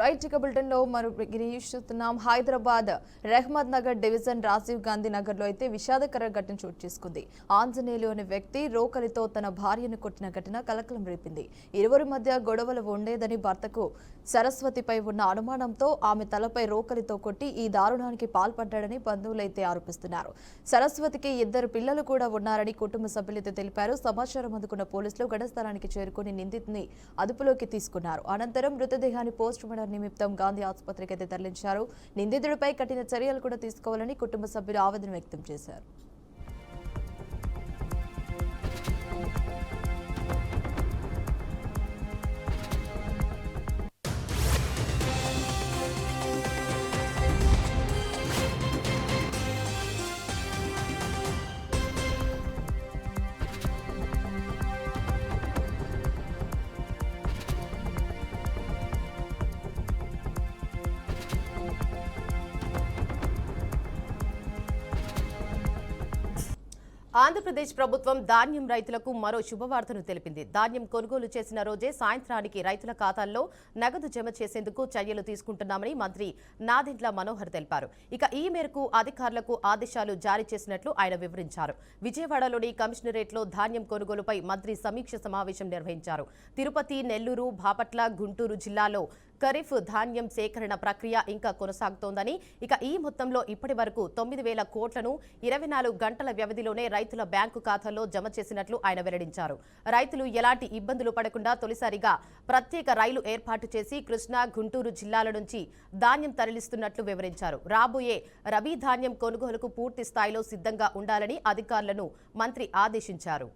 Right ఇక బులెటిన్లో చూస్తున్నాం. హైదరాబాద్ రెహ్మద్ నగర్ డివిజన్ రాజీవ్ గాంధీ నగర్లో అయితే విషాదకర ఘటన చోటు చేసుకుంది. ఆంజనేయులు అనే వ్యక్తి రోకలితో తన భార్యను కొట్టిన ఘటన కలకలం రేపింది. ఇరువురి మధ్య గొడవలు ఉండేదని భర్తకు సరస్వతిపై ఉన్న అనుమానంతో ఆమె తలపై రోకలితో కొట్టి ఈ దారుణానికి పాల్పడ్డాడని బంధువులైతే ఆరోపిస్తున్నారు. సరస్వతికి 2 పిల్లలు కూడా ఉన్నారని కుటుంబ సభ్యులైతే తెలిపారు. సమాచారం అందుకున్న పోలీసులు ఘటన స్థలానికి చేరుకుని నిందితుని అదుపులోకి తీసుకున్నారు. అనంతరం మృతదేహాన్ని పోస్ట్ మార్టం నిమిత్తం గాంధీ ఆసుపత్రికి అయితే తరలించారు. నిందితుడిపై కఠిన చర్యలు కూడా తీసుకోవాలని కుటుంబ సభ్యులు ఆవేదన వ్యక్తం చేశారు. ఆంధ్రప్రదేశ్ ప్రభుత్వం ధాన్యం రైతులకు మరో శుభవార్తను తెలిపింది. ధాన్యం కొనుగోలు చేసిన రోజే సాయంత్రానికి రైతుల ఖాతాల్లో నగదు జమ చేసేందుకు చర్యలు తీసుకుంటున్నామని మంత్రి నాదెండ్ల మనోహర్ తెలిపారు. ఇక ఈ మేరకు అధికారులకు ఆదేశాలు జారీ చేసినట్లు ఆయన వివరించారు. విజయవాడలోని కమిషనరేట్లో ధాన్యం కొనుగోలుపై మంత్రి సమీక్ష సమావేశం నిర్వహించారు. తిరుపతి, నెల్లూరు, బాపట్ల, గుంటూరు జిల్లాలో ఖరీఫ్ ధాన్యం సేకరణ ప్రక్రియ ఇంకా కొనసాగుతోందని, ఇక ఈ మొత్తంలో ఇప్పటి వరకు 9,000 కోట్లను 24 గంటల వ్యవధిలోనే రైతుల బ్యాంకు ఖాతాల్లో జమ చేసినట్లు ఆయన వెల్లడించారు. రైతులు ఎలాంటి ఇబ్బందులు పడకుండా తొలిసారిగా ప్రత్యేక రైలు ఏర్పాటు చేసి కృష్ణా, గుంటూరు జిల్లాల నుంచి ధాన్యం తరలిస్తున్నట్లు వివరించారు. రాబోయే రబీ ధాన్యం కొనుగోలుకు పూర్తి స్థాయిలో సిద్ధంగా ఉండాలని అధికారులను మంత్రి ఆదేశించారు.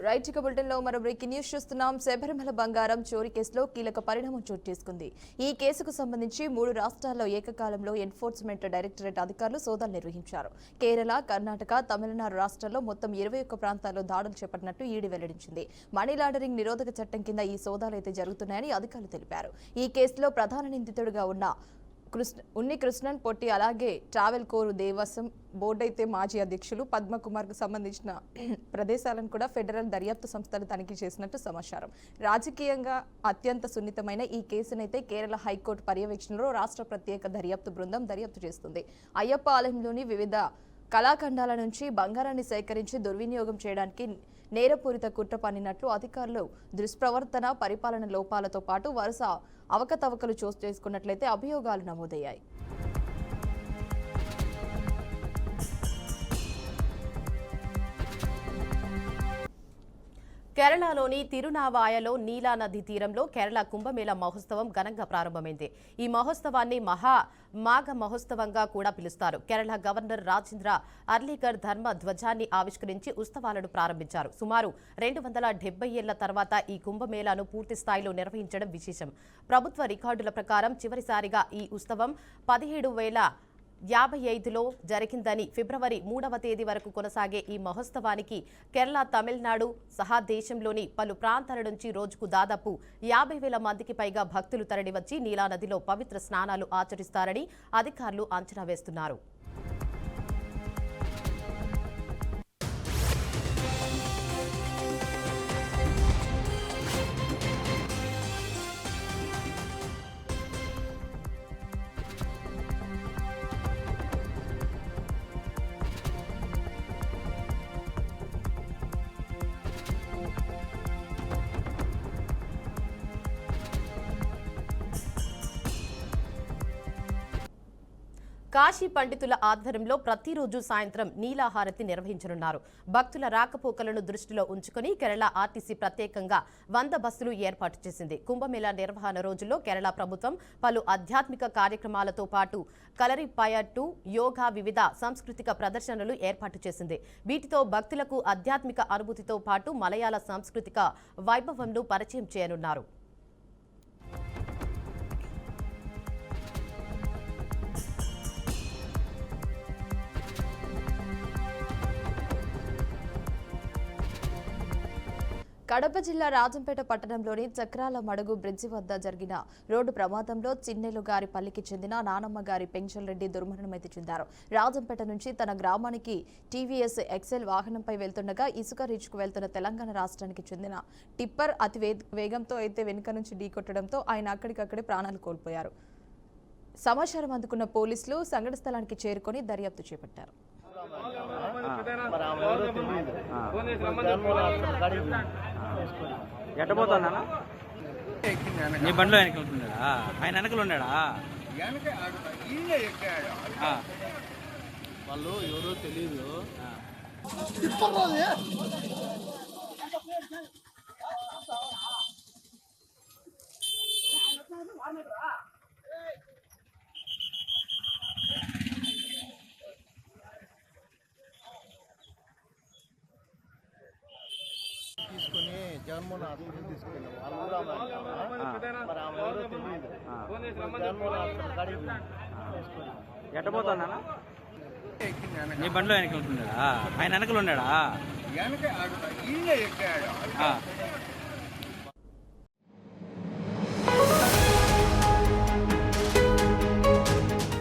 రైట్ ఇక బులెటిన్లో మరో బ్రేకింగ్ న్యూస్ చూస్తున్నాం. శబరిమల బంగారం చోరీ కేసులో కీలక పరిణామం చోటు చేసుకుంది. ఈ కేసుకు సంబంధించి 3 రాష్ట్రాల్లో ఏకకాలంలో ఎన్ఫోర్స్మెంట్ డైరెక్టరేట్ అధికారులు సోదాలు నిర్వహించారు. కేరళ, కర్ణాటక, తమిళనాడు రాష్ట్రాల్లో మొత్తం 21 ప్రాంతాల్లో దాడులు చేపట్టినట్టు ఈడీ వెల్లడించింది. మనీ లాండరింగ్ నిరోధక చట్టం కింద ఈ సోదాలు అయితే జరుగుతున్నాయని అధికారులు తెలిపారు. ఈ కేసులో ప్రధాన నిందితుడిగా ఉన్న ఉన్ని కృష్ణన్ పొట్టి, అలాగే ట్రావెల్ కోర్ దేవస్వం బోర్డు అయితే మాజీ అధ్యక్షులు పద్మకుమార్కు సంబంధించిన ప్రదేశాలను కూడా ఫెడరల్ దర్యాప్తు సంస్థలు తనిఖీ చేసినట్టు సమాచారం. రాజకీయంగా అత్యంత సున్నితమైన ఈ కేసునైతే కేరళ హైకోర్టు పర్యవేక్షణలో రాష్ట్ర ప్రత్యేక దర్యాప్తు బృందం దర్యాప్తు చేస్తుంది. అయ్యప్ప ఆలయంలోని వివిధ కళాఖండాల నుంచి బంగారాన్ని సేకరించి దుర్వినియోగం చేయడానికి నేరపూరిత కుట్ర పన్నినట్లు అధికారులు దుష్ప్రవర్తన, పరిపాలన లోపాలతో పాటు వరుస అవకతవకలు చోటు చేసుకున్నట్లయితే అభియోగాలు నమోదయ్యాయి. కేరళలోని తిరునావాయలో నీలా నది తీరంలో కేరళ కుంభమేళ మహోత్సవం ఘనంగా ప్రారంభమైంది. ఈ మహోత్సవాన్ని మాఘ మహోత్సవంగా కూడా పిలుస్తారు. కేరళ గవర్నర్ రాజేంద్ర అర్లీకర్ ధర్మ ధ్వజాన్ని ఆవిష్కరించి ఉత్సవాలను ప్రారంభించారు. సుమారు 270 ఏళ్ల తర్వాత ఈ కుంభమేళాను పూర్తి స్థాయిలో నిర్వహించడం విశేషం. ప్రభుత్వ రికార్డుల ప్రకారం చివరిసారిగా ఈ ఉత్సవం 1755లో జరిగిందని, ఫిబ్రవరి 3వ తేదీ వరకు కొనసాగే ఈ మహోత్సవానికి కేరళ, తమిళనాడు సహా దేశంలోని పలు ప్రాంతాల నుంచి రోజుకు దాదాపు 50,000 మందికి పైగా భక్తులు తరలివచ్చి నీలానదిలో పవిత్ర స్నానాలు ఆచరిస్తారని అధికారులు అంచనా వేస్తున్నారు. కాశీ పండితుల ఆధ్వర్యంలో ప్రతిరోజు సాయంత్రం నీలాహారతి నిర్వహించనున్నారు. భక్తుల రాకపోకలను దృష్టిలో ఉంచుకుని కేరళ ఆర్టీసీ ప్రత్యేకంగా 100 బస్సులు ఏర్పాటు చేసింది. కుంభమేళా నిర్వహణ రోజుల్లో కేరళ ప్రభుత్వం పలు ఆధ్యాత్మిక కార్యక్రమాలతో పాటు కలరిపయట్టు, యోగా, వివిధ సాంస్కృతిక ప్రదర్శనలు ఏర్పాటు చేసింది. వీటితో భక్తులకు ఆధ్యాత్మిక అనుభూతితో పాటు మలయాళ సాంస్కృతిక వైభవంను పరిచయం చేయనున్నారు. కడప జిల్లా రాజంపేట పట్టణంలోని చక్రాల మడుగు బ్రిడ్జి వద్ద జరిగిన రోడ్డు ప్రమాదంలో చిన్నెలు గారి పల్లికి చెందిన నానమ్మ గారి పెంచల్ రెడ్డి దుర్మరణమైతే చెందారు. రాజంపేట నుంచి తన గ్రామానికి టీవీఎస్ ఎక్సెల్ వాహనంపై వెళ్తుండగా ఇసుక రీచ్కు వెళ్తున్న తెలంగాణ రాష్ట్రానికి చెందిన టిప్పర్ అతి వేగంతో అయితే వెనుక నుంచి ఢీకొట్టడంతో ఆయన అక్కడికక్కడే ప్రాణాలు కోల్పోయారు. సమాచారం అందుకున్న పోలీసులు సంఘటన స్థలానికి చేరుకొని దర్యాప్తు చేపట్టారు. ఎట్టబోతున్నా నీ బండిలో వెనక వెళ్తున్నాడా? ఆయన వెనకలు ఉన్నాడా? వాళ్ళు ఎవరో తెలియదు. తీసుకుని జగన్మోహన్ హాస్పిటల్ తీసుకెళ్ళాం. వాళ్ళ ఊరు మరి ఆమె ఎవరో తెలియదు. జగన్మోహన్ హాస్పిటల్ కాడికి తీసుకుని ఎట్టబోతున్నా నీ బండిలో వెనక వెళ్తున్నాడా? ఆయన వెనకలు ఉన్నాడా? వెనక ఈయన ఎక్కాడు.